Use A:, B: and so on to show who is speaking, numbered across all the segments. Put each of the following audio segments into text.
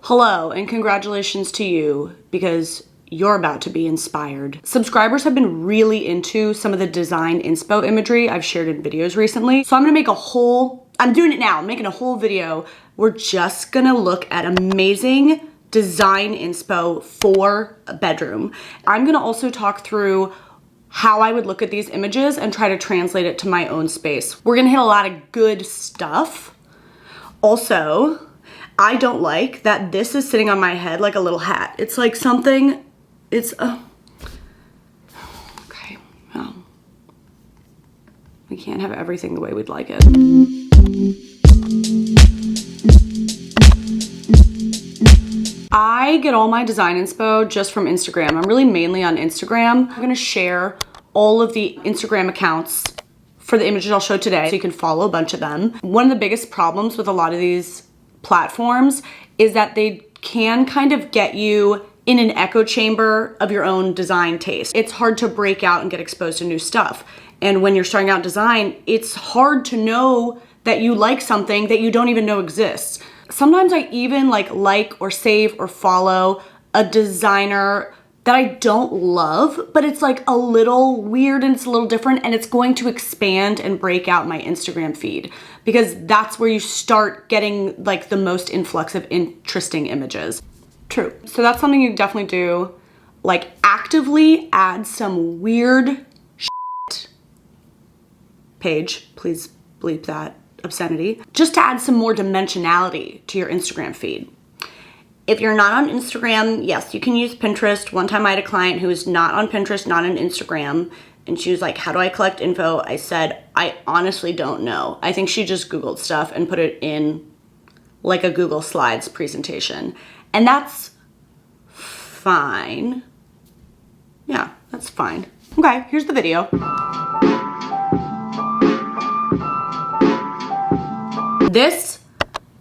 A: Hello and congratulations to you because you're about to be inspired. Subscribers have been really into some of the design inspo imagery I've shared in videos recently. So I'm gonna make I'm doing it now, I'm making a whole video. We're just gonna look at amazing design inspo for a bedroom. I'm gonna also talk through how I would look at these images and try to translate it to my own space. We're gonna hit a lot of good stuff. Also, I don't like that this is sitting on my head like a little hat. It's like something, okay, well, we can't have everything the way we'd like it. I get all my design inspo just from Instagram. I'm really mainly on Instagram. I'm gonna share all of the Instagram accounts for the images I'll show today so you can follow a bunch of them. One of the biggest problems with a lot of these platforms is that they can kind of get you in an echo chamber of your own design taste. It's hard to break out and get exposed to new stuff. And when you're starting out in design, it's hard to know that you like something that you don't even know exists. Sometimes I even like or save or follow a designer that I don't love, but it's like a little weird and it's a little different and it's going to expand and break out my Instagram feed because that's where you start getting like the most influx of interesting images. True. So that's something you definitely do. Like actively add some weird shit. Page, please bleep that obscenity. Just to add some more dimensionality to your Instagram feed. If you're not on Instagram, yes, you can use Pinterest. One time I had a client who was not on Pinterest, not on Instagram, and she was like, how do I collect info? I said, I honestly don't know. I think she just Googled stuff and put it in like a Google Slides presentation. And that's fine. Yeah, that's fine. Okay, here's the video.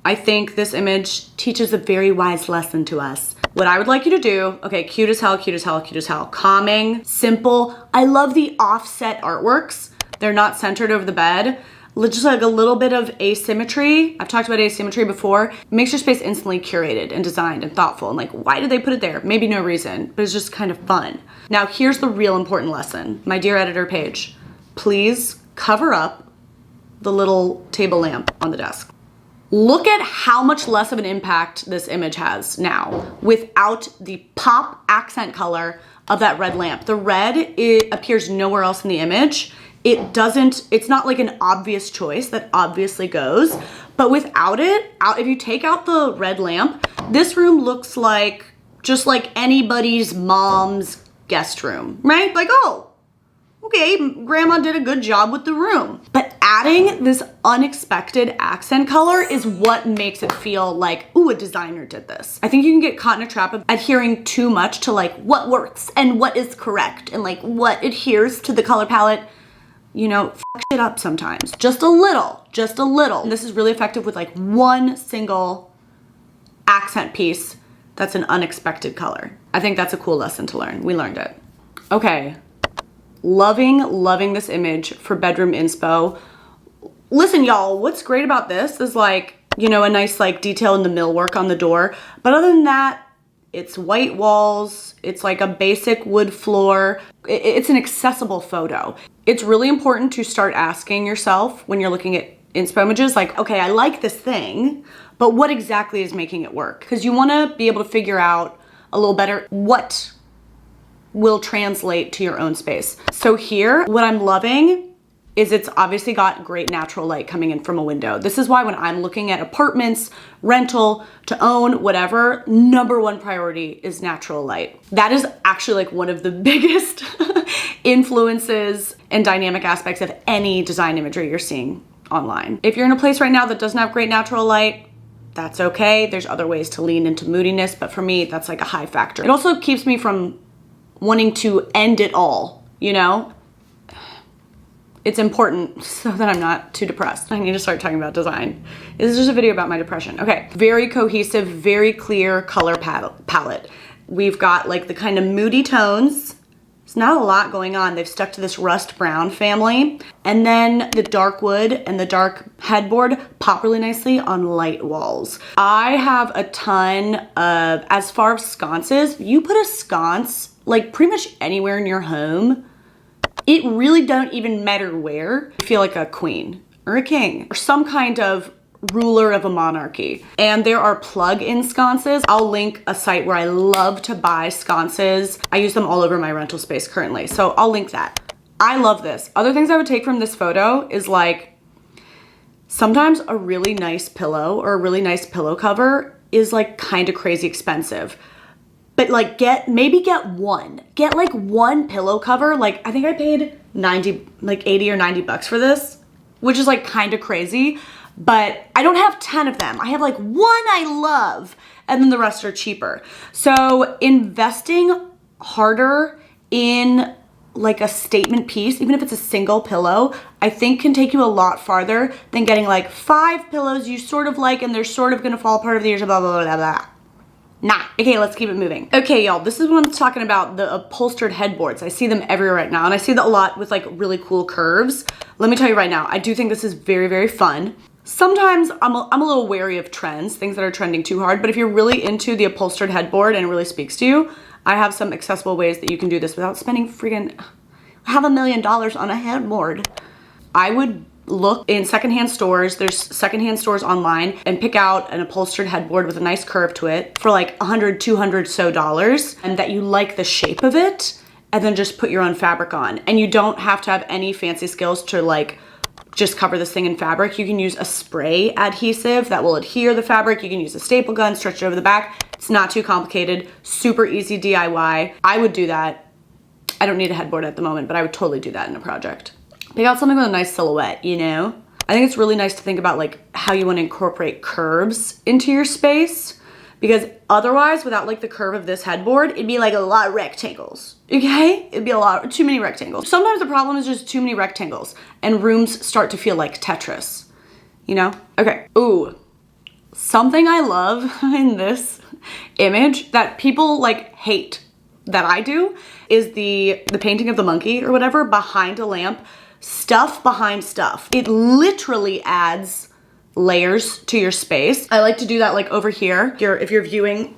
A: I think this image teaches a very wise lesson to us. What I would like you to do, okay, cute as hell, cute as hell, cute as hell. Calming, simple. I love the offset artworks. They're not centered over the bed. Just like a little bit of asymmetry. I've talked about asymmetry before. It makes your space instantly curated and designed and thoughtful. And like, why did they put it there? Maybe no reason, but it's just kind of fun. Now, here's the real important lesson. My dear editor Paige, please cover up the little table lamp on the desk. Look at how much less of an impact this image has now without the pop accent color of that red lamp. The red, it appears nowhere else in the image. It's not like an obvious choice that obviously goes, but without it, if you take out the red lamp, this room looks like just like anybody's mom's guest room, right? Like, oh, okay, grandma did a good job with the room. But adding this unexpected accent color is what makes it feel like, ooh, a designer did this. I think you can get caught in a trap of adhering too much to like what works and what is correct and like what adheres to the color palette. You know, fuck shit up sometimes. Just a little, just a little. And this is really effective with like one single accent piece that's an unexpected color. I think that's a cool lesson to learn. We learned it. Okay. Loving this image for bedroom inspo. Listen, y'all, what's great about this is like, you know, a nice like detail in the millwork on the door. But other than that, it's white walls. It's like a basic wood floor. It's an accessible photo. It's really important to start asking yourself when you're looking at inspo images, like, okay, I like this thing, but what exactly is making it work? Because you want to be able to figure out a little better what will translate to your own space. So here, what I'm loving is it's obviously got great natural light coming in from a window. This is why when I'm looking at apartments, rental, to own, whatever, #1 priority is natural light. That is actually like one of the biggest influences and dynamic aspects of any design imagery you're seeing online. If you're in a place right now that doesn't have great natural light, that's okay. There's other ways to lean into moodiness, but for me, that's like a high factor. It also keeps me from wanting to end it all, you know? It's important so that I'm not too depressed. I need to start talking about design. This is just a video about my depression. Okay, very cohesive, very clear color palette. We've got like the kind of moody tones There's not a lot going on. They've stuck to this rust brown family. And then the dark wood and the dark headboard pop really nicely on light walls. I have a ton of, as far as sconces, you put a sconce like pretty much anywhere in your home. It really don't even matter where. You feel like a queen or a king or some kind of ruler of a monarchy. And there are plug-in sconces. I'll link a site where I love to buy sconces. I use them all over my rental space currently, so I'll link that. I love this. Other things I would take from this photo is like, sometimes a really nice pillow or a really nice pillow cover is like kind of crazy expensive. But like maybe get one. Get like one pillow cover. Like I think I paid 80 or 90 bucks for this, which is like kind of crazy. But I don't have 10 of them. I have like one I love, and then the rest are cheaper. So investing harder in like a statement piece, even if it's a single pillow, I think can take you a lot farther than getting like 5 pillows you sort of like and they're sort of gonna fall apart over the years, blah, blah, blah, blah, blah. Nah. Okay, let's keep it moving. Okay, y'all, this is what I'm talking about, the upholstered headboards. I see them everywhere right now, and I see that a lot with like really cool curves. Let me tell you right now, I do think this is very, very fun. Sometimes I'm a little wary of trends, things that are trending too hard, but if you're really into the upholstered headboard and it really speaks to you, I have some accessible ways that you can do this without spending freaking $500,000 on a headboard. I would look in secondhand stores. There's secondhand stores online, and pick out an upholstered headboard with a nice curve to it for like $100, $200 so dollars, and that you like the shape of it, and then just put your own fabric on. And you don't have to have any fancy skills to like just cover this thing in fabric. You can use a spray adhesive that will adhere the fabric. You can use a staple gun, stretch it over the back. It's not too complicated, super easy DIY. I would do that. I don't need a headboard at the moment, but I would totally do that in a project. Pick out something with a nice silhouette, you know? I think it's really nice to think about like how you want to incorporate curves into your space, because otherwise, without like the curve of this headboard, it'd be like a lot of rectangles, okay? It'd be too many rectangles. Sometimes the problem is just too many rectangles and rooms start to feel like Tetris, you know? Okay, ooh. Something I love in this image that people like hate that I do is the painting of the monkey or whatever behind a lamp, stuff behind stuff. It literally adds layers to your space. I like to do that like over here. If you're viewing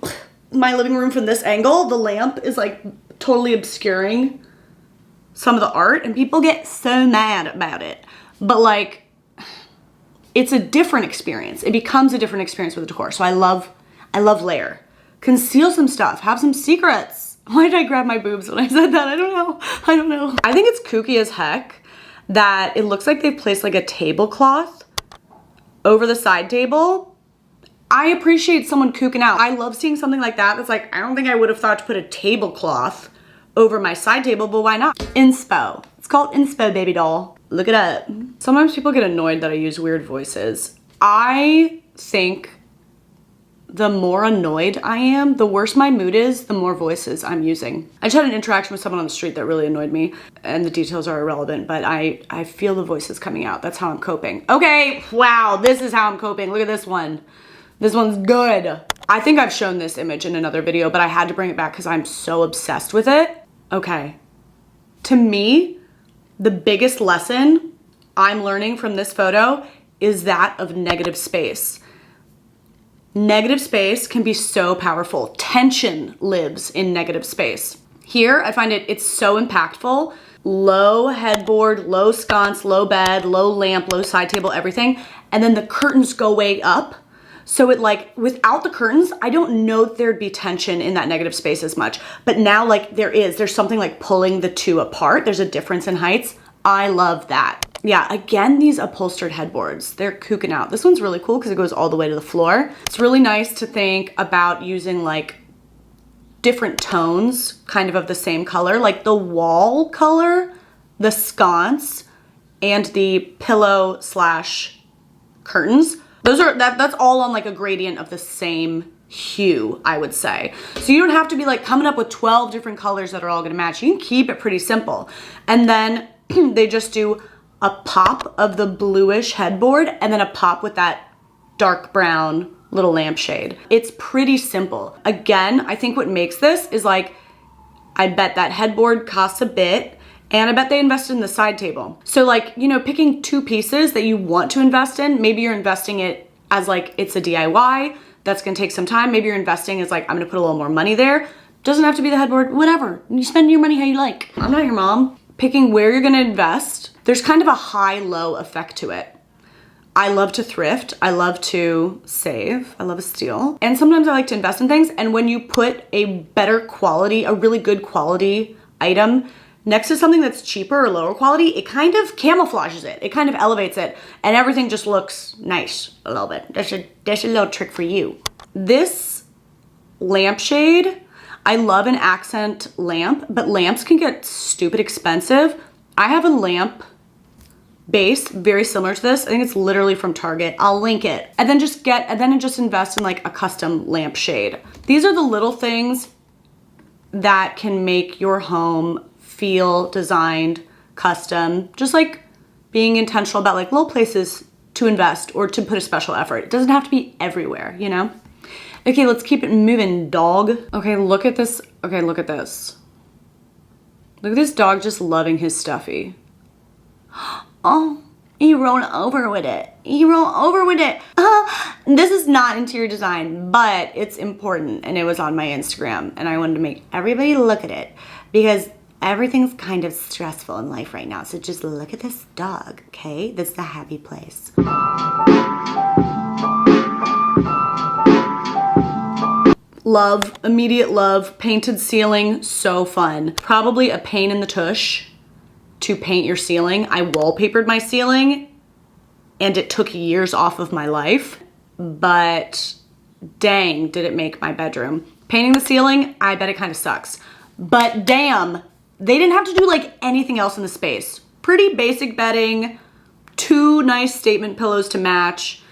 A: my living room from this angle, the lamp is like totally obscuring some of the art and people get so mad about it. But like, it's a different experience. It becomes a different experience with the decor. So I love layer. Conceal some stuff, have some secrets. Why did I grab my boobs when I said that? I don't know. I think it's kooky as heck that it looks like they've placed like a tablecloth over the side table. I appreciate someone kooking out. I love seeing something like that. It's like, I don't think I would have thought to put a tablecloth over my side table, but why not? Inspo. It's called inspo, baby doll. Look it up. Sometimes people get annoyed that I use weird voices. I think the more annoyed I am, the worse my mood is, the more voices I'm using. I just had an interaction with someone on the street that really annoyed me, and the details are irrelevant, but I feel the voices coming out. That's how I'm coping. Okay, wow, this is how I'm coping. Look at this one. This one's good. I think I've shown this image in another video, but I had to bring it back because I'm so obsessed with it. Okay, to me, the biggest lesson I'm learning from this photo is that of negative space. Negative space can be so powerful. Tension lives in negative space. Here, I find it's so impactful. Low headboard, low sconce, low bed, low lamp, low side table, everything. And then the curtains go way up. So it like, without the curtains, I don't know if there'd be tension in that negative space as much. But now like there's something like pulling the two apart. There's a difference in heights. I love that. Yeah, again, these upholstered headboards, they're kooking out. This one's really cool because it goes all the way to the floor. It's really nice to think about using like different tones kind of the same color, like the wall color, the sconce, and the pillow / curtains. That's all on like a gradient of the same hue, I would say. So you don't have to be like coming up with 12 different colors that are all gonna match. You can keep it pretty simple. And then they just do a pop of the bluish headboard and then a pop with that dark brown little lampshade. It's pretty simple. Again, I think what makes this is like, I bet that headboard costs a bit, and I bet they invested in the side table. So like, you know, picking 2 pieces that you want to invest in, maybe you're investing it as like, it's a DIY, that's gonna take some time. Maybe you're investing as like, I'm gonna put a little more money there. Doesn't have to be the headboard, whatever. You spend your money how you like. I'm not your mom. Picking where you're gonna invest, there's kind of a high-low effect to it. I love to thrift, I love to save, I love a steal. And sometimes I like to invest in things, and when you put a better quality, a really good quality item next to something that's cheaper or lower quality, it kind of camouflages it. It kind of elevates it, and everything just looks nice a little bit. That's a little trick for you. This lampshade, I love an accent lamp, but lamps can get stupid expensive. I have a lamp base very similar to this. I think it's literally from Target. I'll link it. And then just invest in like a custom lampshade. These are the little things that can make your home feel designed, custom, just like being intentional about like little places to invest or to put a special effort. It doesn't have to be everywhere, you know? Okay, let's keep it moving, dog. Okay, look at this. Okay, look at this. Look at this dog just loving his stuffy. Oh, he rolled over with it. He rolled over with it. This is not interior design, but it's important, and it was on my Instagram, and I wanted to make everybody look at it because everything's kind of stressful in life right now. So just look at this dog, okay? This is a happy place. Love, immediate love, painted ceiling, so fun. Probably a pain in the tush to paint your ceiling. I wallpapered my ceiling and it took years off of my life, but dang, did it make my bedroom. Painting the ceiling, I bet it kind of sucks. But damn, they didn't have to do like anything else in the space. Pretty basic bedding, 2 nice statement pillows to match,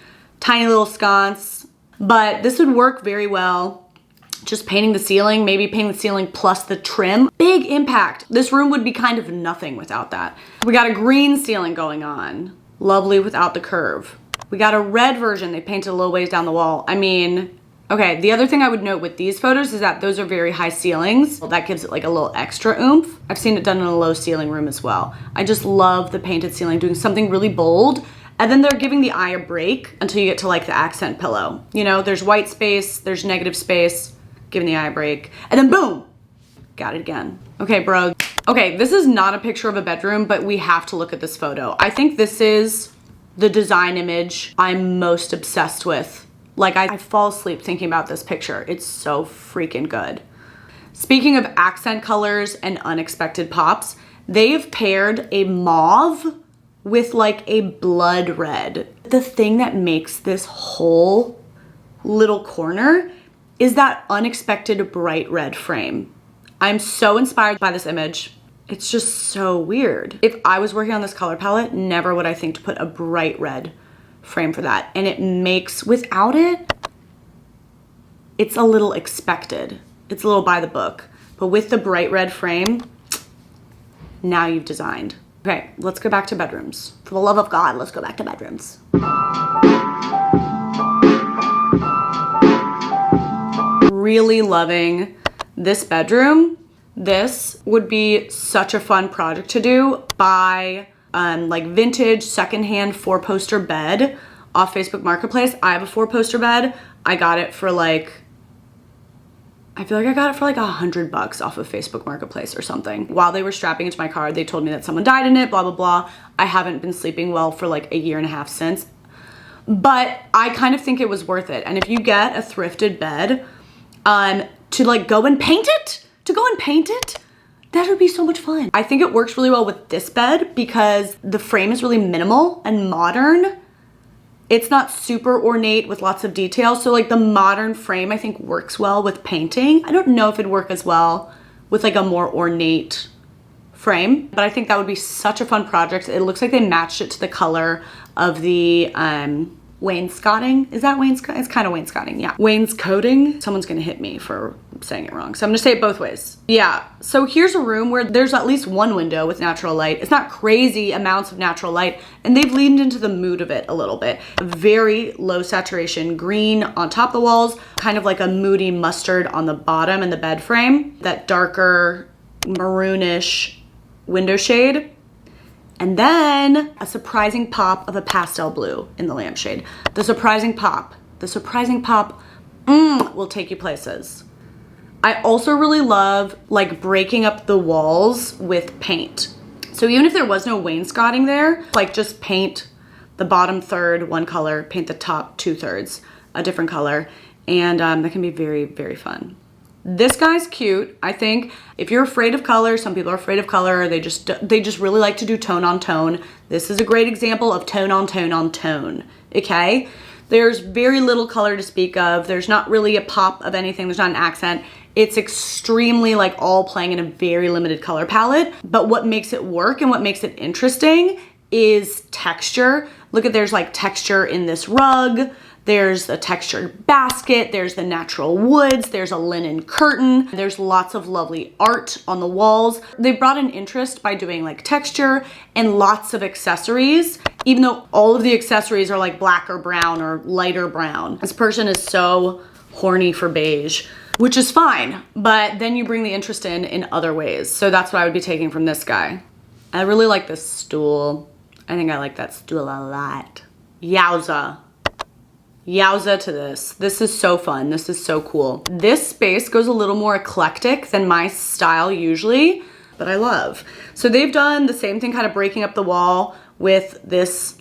A: tiny little sconce, but this would work very well. Just painting the ceiling, maybe painting the ceiling plus the trim. Big impact. This room would be kind of nothing without that. We got a green ceiling going on. Lovely without the curve. We got a red version. They painted a little ways down the wall. I mean, okay, the other thing I would note with these photos is that those are very high ceilings. That gives it like a little extra oomph. I've seen it done in a low ceiling room as well. I just love the painted ceiling, doing something really bold. And then they're giving the eye a break until you get to like the accent pillow. You know, there's white space, there's negative space, giving the eye a break, and then boom, got it again. Okay, bro. Okay, this is not a picture of a bedroom, but we have to look at this photo. I think this is the design image I'm most obsessed with. Like I fall asleep thinking about this picture. It's so freaking good. Speaking of accent colors and unexpected pops, they've paired a mauve with like a blood red. The thing that makes this whole little corner is that unexpected bright red frame. I'm so inspired by this image. It's just so weird. If I was working on this color palette, never would I think to put a bright red frame for that. And it makes, without it, it's a little expected. It's a little by the book. But with the bright red frame, now you've designed. Okay, let's go back to bedrooms. For the love of God, let's go back to bedrooms. Really loving this bedroom. This would be such a fun project to do. Buy like vintage secondhand 4-poster bed off Facebook Marketplace. I have a 4-poster bed. I got it for like, I feel like I got it for like $100 off of Facebook Marketplace or something. While they were strapping it to my car, they told me that someone died in it, blah, blah, blah. I haven't been sleeping well for like 1.5 years since, but I kind of think it was worth it. And if you get a thrifted bed, to like go and paint it, that would be so much fun. I think it works really well with this bed because the frame is really minimal and modern. It's not super ornate with lots of detail. So like the modern frame I think works well with painting. I don't know if it'd work as well with like a more ornate frame, but I think that would be such a fun project. It looks like they matched it to the color of the, wainscoting. Is that wainscoting? It's kind of wainscoting, yeah. Wainscoting. Someone's gonna hit me for saying it wrong, so I'm gonna say it both ways. Yeah, so here's a room where there's at least one window with natural light. It's not crazy amounts of natural light, and they've leaned into the mood of it a little bit. Very low saturation green on top of the walls, kind of like a moody mustard on the bottom and the bed frame. That darker maroonish window shade. And then a surprising pop of a pastel blue in the lampshade. The surprising pop will take you places. I also really love like breaking up the walls with paint. So even if there was no wainscoting there, like just paint the bottom third one color, paint the top 2/3 a different color, and that can be very, very fun. This guy's cute. I think if you're afraid of color, some people are afraid of color, they just really like to do tone on tone. This is a great example of tone on tone on tone, okay? There's very little color to speak of. There's not really a pop of anything. There's not an accent. It's extremely like all playing in a very limited color palette. But what makes it work and what makes it interesting is texture. Look at, there's like texture in this rug. There's a textured basket, there's the natural woods, there's a linen curtain, there's lots of lovely art on the walls. They brought an interest by doing like texture and lots of accessories, even though all of the accessories are like black or brown or lighter brown. This person is so horny for beige, which is fine, but then you bring the interest in other ways. So that's what I would be taking from this guy. I really like this stool. I think I like that stool a lot. Yowza. Yowza to this. This is so fun. This is so cool. This space goes a little more eclectic than my style usually, but I love. So they've done the same thing, kind of breaking up the wall with this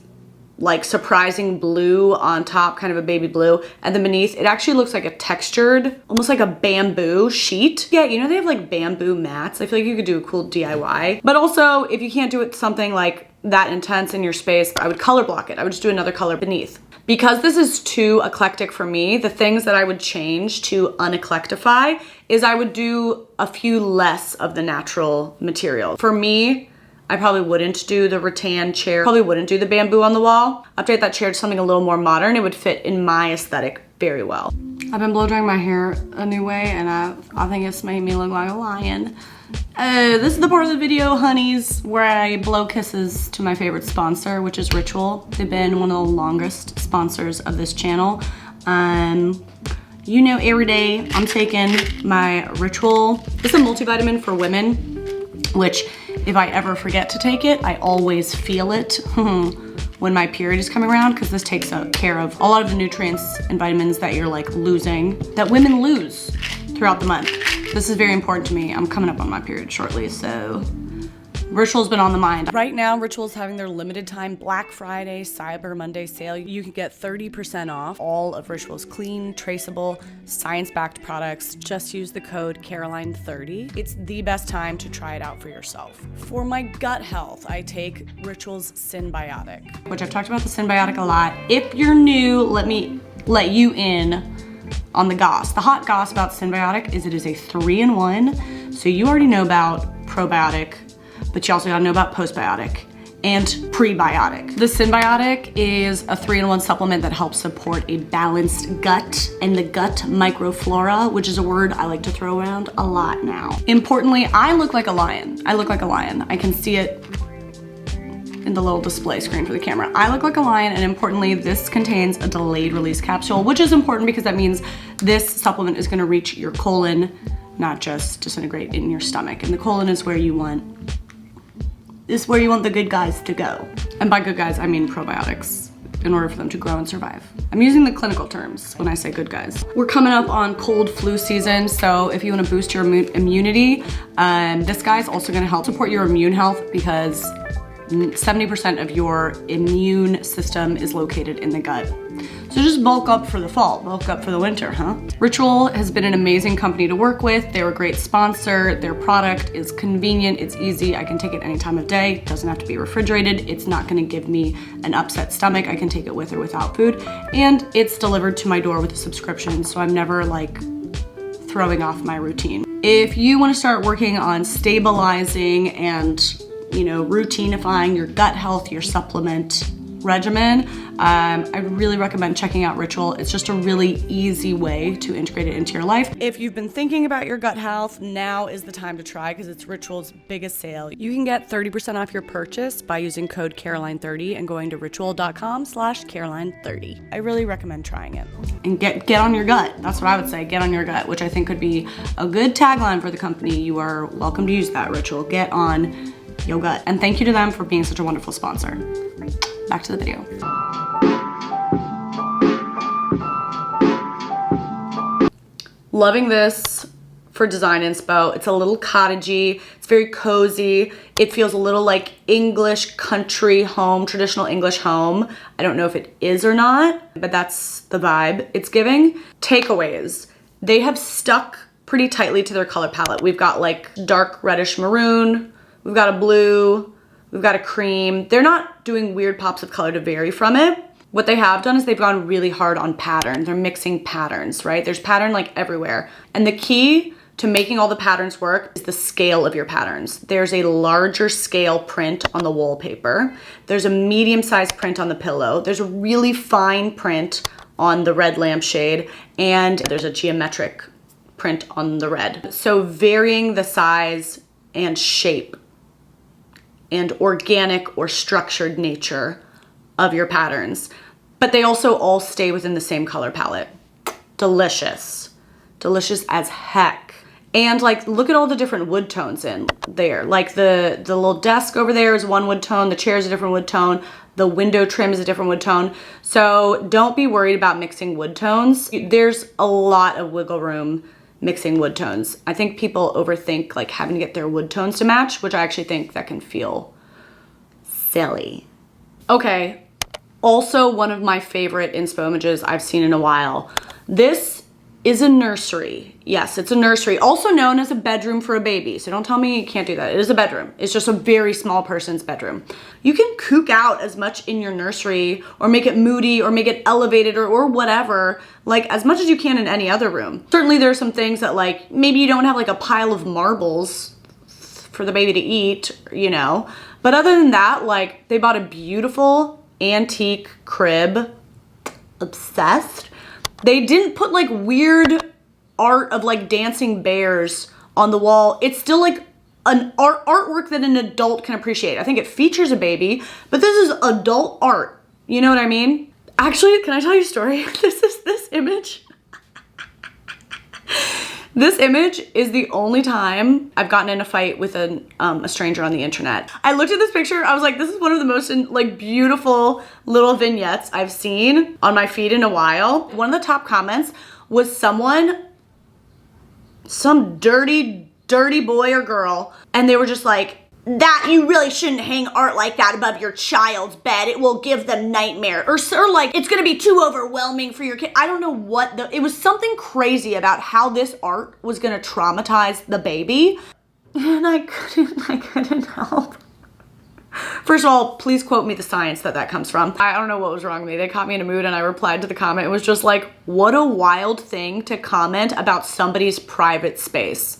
A: like surprising blue on top, kind of a baby blue, and then beneath it actually looks like a textured, almost like a bamboo sheet. Yeah, you know they have like bamboo mats. I feel like you could do a cool DIY. But also, if you can't do it something like that intense in your space, I would color block it. I would just do another color beneath. Because this is too eclectic for me, the things that I would change to uneclectify is I would do a few less of the natural material. For me, I probably wouldn't do the rattan chair, probably wouldn't do the bamboo on the wall. Update that chair to something a little more modern. It would fit in my aesthetic very well. I've been blow drying my hair a new way and I think it's made me look like a lion. This is the part of the video, honeys, where I blow kisses to my favorite sponsor, which is Ritual. They've been one of the longest sponsors of this channel. You know, every day I'm taking my Ritual. It's a multivitamin for women, which if I ever forget to take it, I always feel it when my period is coming around, because this takes care of a lot of the nutrients and vitamins that you're like losing, that women lose throughout the month. This is very important to me. I'm coming up on my period shortly, so Ritual's been on the mind. Right now, Ritual's having their limited time Black Friday, Cyber Monday sale. You can get 30% off all of Ritual's clean, traceable, science-backed products. Just use the code Caroline30. It's the best time to try it out for yourself. For my gut health, I take Ritual's Synbiotic, which I've talked about the Synbiotic a lot. If you're new, let me let you in on the goss. The hot goss about Synbiotic is it is a 3-in-1. So you already know about probiotic, but you also gotta know about postbiotic and prebiotic. The Synbiotic is a 3-in-1 supplement that helps support a balanced gut and the gut microflora, which is a word I like to throw around a lot now. Importantly, I look like a lion. I look like a lion. I can see it in the little display screen for the camera. I look like a lion, and importantly, this contains a delayed release capsule, which is important because that means this supplement is gonna reach your colon, not just disintegrate in your stomach. And the colon is where you want the good guys to go. And by good guys, I mean probiotics, in order for them to grow and survive. I'm using the clinical terms when I say good guys. We're coming up on cold flu season, so if you wanna boost your immunity, this guy's also gonna help support your immune health because 70% of your immune system is located in the gut. So just bulk up for the fall, bulk up for the winter, huh? Ritual has been an amazing company to work with. They're a great sponsor. Their product is convenient, it's easy. I can take it any time of day. It doesn't have to be refrigerated. It's not gonna give me an upset stomach. I can take it with or without food. And it's delivered to my door with a subscription, so I'm never like throwing off my routine. If you wanna start working on stabilizing and routinifying your gut health, your supplement regimen, I really recommend checking out Ritual. It's just a really easy way to integrate it into your life. If you've been thinking about your gut health, now is the time to try because it's Ritual's biggest sale. You can get 30% off your purchase by using code Caroline30 and going to ritual.com/Caroline30. I really recommend trying it. And get on your gut. That's what I would say, get on your gut, which I think could be a good tagline for the company. You are welcome to use that, Ritual. Get on your gut. And thank you to them for being such a wonderful sponsor. Back to the video. Loving this for design inspo. It's a little cottagey. It's very cozy. It feels a little like English country home, traditional English home. I don't know if it is or not, but that's the vibe it's giving. Takeaways. They have stuck pretty tightly to their color palette. We've got like dark reddish maroon. We've got a blue. We've got a cream. They're not doing weird pops of color to vary from it. What they have done is they've gone really hard on pattern. They're mixing patterns, right? There's pattern like everywhere. And the key to making all the patterns work is the scale of your patterns. There's a larger scale print on the wallpaper. There's a medium-sized print on the pillow. There's a really fine print on the red lampshade, and there's a geometric print on the red. So varying the size and shape and organic or structured nature of your patterns. But they also all stay within the same color palette. Delicious. Delicious as heck. And like, look at all the different wood tones in there. Like the little desk over there is one wood tone, the chair is a different wood tone, the window trim is a different wood tone. So don't be worried about mixing wood tones. There's a lot of wiggle room mixing wood tones. I think people overthink like having to get their wood tones to match, which I actually think that can feel silly. Okay, also one of my favorite inspo images I've seen in a while. This is a nursery. Yes, it's a nursery, also known as a bedroom for a baby. So don't tell me you can't do that. It is a bedroom. It's just a very small person's bedroom. You can kook out as much in your nursery or make it moody or make it elevated or whatever, like as much as you can in any other room. Certainly there are some things that like, maybe you don't have like a pile of marbles for the baby to eat, you know. But other than that, like they bought a beautiful antique crib. Obsessed. They didn't put like weird art of like dancing bears on the wall. It's still like an artwork that an adult can appreciate. I think it features a baby, but this is adult art. You know what I mean? Actually, can I tell you a story? This image. This image is the only time I've gotten in a fight with a stranger on the internet. I looked at this picture, I was like, this is one of the most like beautiful little vignettes I've seen on my feed in a while. One of the top comments was some dirty boy or girl, and they were just like, that you really shouldn't hang art like that above your child's bed. It will give them nightmare. Or like, it's gonna be too overwhelming for your kid. I don't know what it was something crazy about how this art was gonna traumatize the baby. And I couldn't help. First of all, please quote me the science that comes from. I don't know what was wrong with me. They caught me in a mood and I replied to the comment. It was just like, what a wild thing to comment about somebody's private space.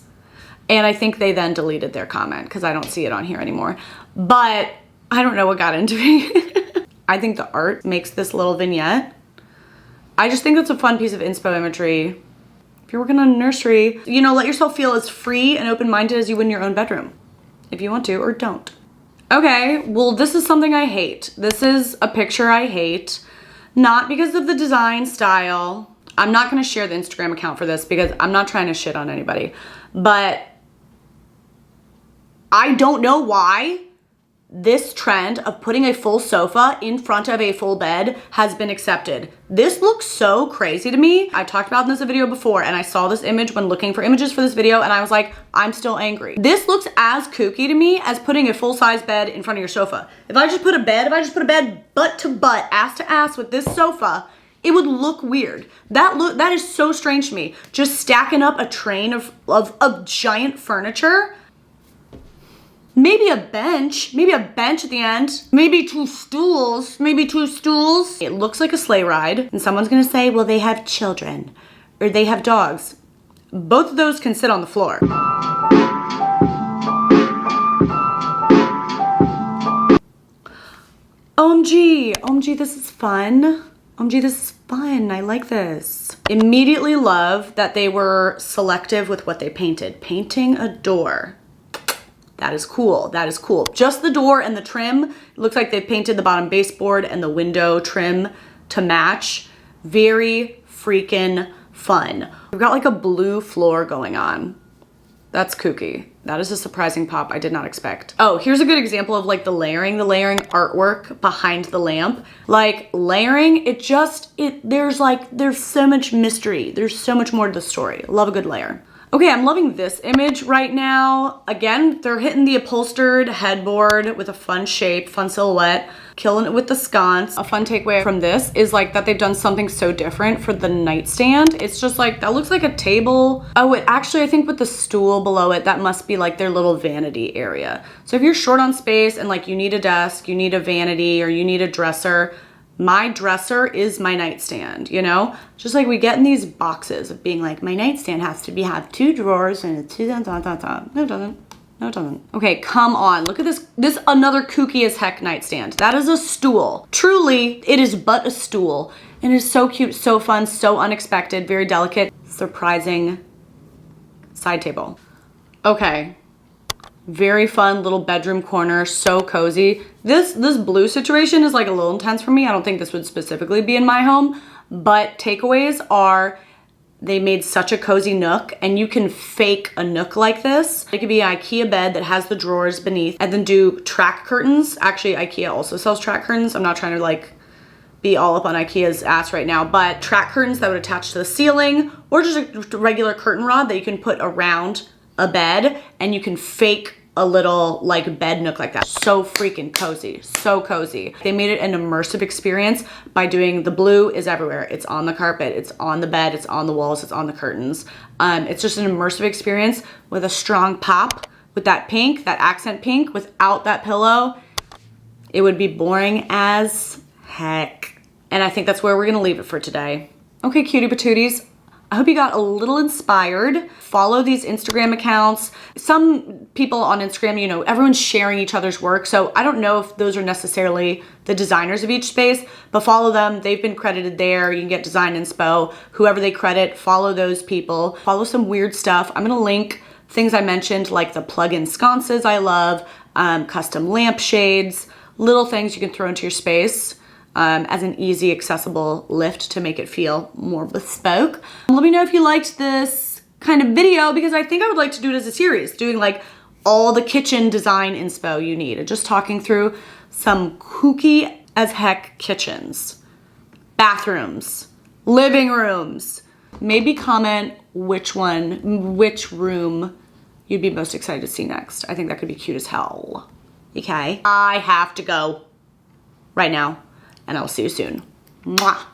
A: And I think they then deleted their comment because I don't see it on here anymore. But I don't know what got into me. I think the art makes this little vignette. I just think that's a fun piece of inspo imagery. If you're working on a nursery, you know, let yourself feel as free and open-minded as you would in your own bedroom. If you want to, or don't. Okay, well, this is something I hate. This is a picture I hate. Not because of the design style. I'm not gonna share the Instagram account for this because I'm not trying to shit on anybody. But I don't know why this trend of putting a full sofa in front of a full bed has been accepted. This looks so crazy to me. I talked about this in a video before and I saw this image when looking for images for this video and I was like, I'm still angry. This looks as kooky to me as putting a full-size bed in front of your sofa. If I just put a bed butt to butt, ass to ass with this sofa, it would look weird. That is so strange to me. Just stacking up a train of giant furniture. Maybe a bench at the end, maybe two stools. It looks like a sleigh ride and someone's gonna say, well, they have children or they have dogs. Both of those can sit on the floor. OMG, OMG, this is fun. OMG, this is fun. I like this. Immediately love that they were selective with what they painted. Painting a door. That is cool. That is cool. Just the door and the trim. It looks like they painted the bottom baseboard and the window trim to match. Very freaking fun. We've got like a blue floor going on. That's kooky. That is a surprising pop I did not expect. Oh, here's a good example of like the layering artwork behind the lamp. Like layering, there's so much mystery. There's so much more to the story. Love a good layer. Okay, I'm loving this image right now. Again, they're hitting the upholstered headboard with a fun shape, fun silhouette, killing it with the sconce. A fun takeaway from this is like that they've done something so different for the nightstand. It's just like, that looks like a table. Oh, actually, I think with the stool below it, that must be like their little vanity area. So if you're short on space and like you need a desk, you need a vanity, or you need a dresser, my dresser is my nightstand, you know? Just like we get in these boxes of being like, my nightstand has to have 2 drawers and a 2 No, it doesn't. No, it doesn't. Okay, come on. Look at this. This another kooky as heck nightstand. That is a stool. Truly, it is but a stool. And it is so cute, so fun, so unexpected, very delicate, surprising side table. Okay. Very fun little bedroom corner, so cozy. This blue situation is like a little intense for me. I don't think this would specifically be in my home, but takeaways are they made such a cozy nook, and you can fake a nook like this. It could be an IKEA bed that has the drawers beneath, and then do track curtains. Actually, IKEA also sells track curtains. I'm not trying to like be all up on IKEA's ass right now, but track curtains that would attach to the ceiling, or just a regular curtain rod that you can put around a bed, and you can fake a little like bed nook like that. So freaking cozy, so cozy. They made it an immersive experience by doing the blue is everywhere. It's on the carpet, it's on the bed, it's on the walls, it's on the curtains. It's just an immersive experience with a strong pop with that pink, that accent pink. Without that pillow, it would be boring as heck. And I think that's where we're gonna leave it for today. Okay, cutie patooties. I hope you got a little inspired. Follow these Instagram accounts. Some people on Instagram, you know, everyone's sharing each other's work. So I don't know if those are necessarily the designers of each space, but follow them. They've been credited there. You can get design inspo. Whoever they credit, follow those people. Follow some weird stuff. I'm gonna link things I mentioned, like the plug-in sconces I love, custom lampshades, little things you can throw into your space. As an easy, accessible lift to make it feel more bespoke. Let me know if you liked this kind of video, because I think I would like to do it as a series, doing like all the kitchen design inspo you need, and just talking through some kooky as heck kitchens, bathrooms, living rooms. Maybe comment which room you'd be most excited to see next. I think that could be cute as hell. Okay, I have to go right now, and I'll see you soon. Mwah.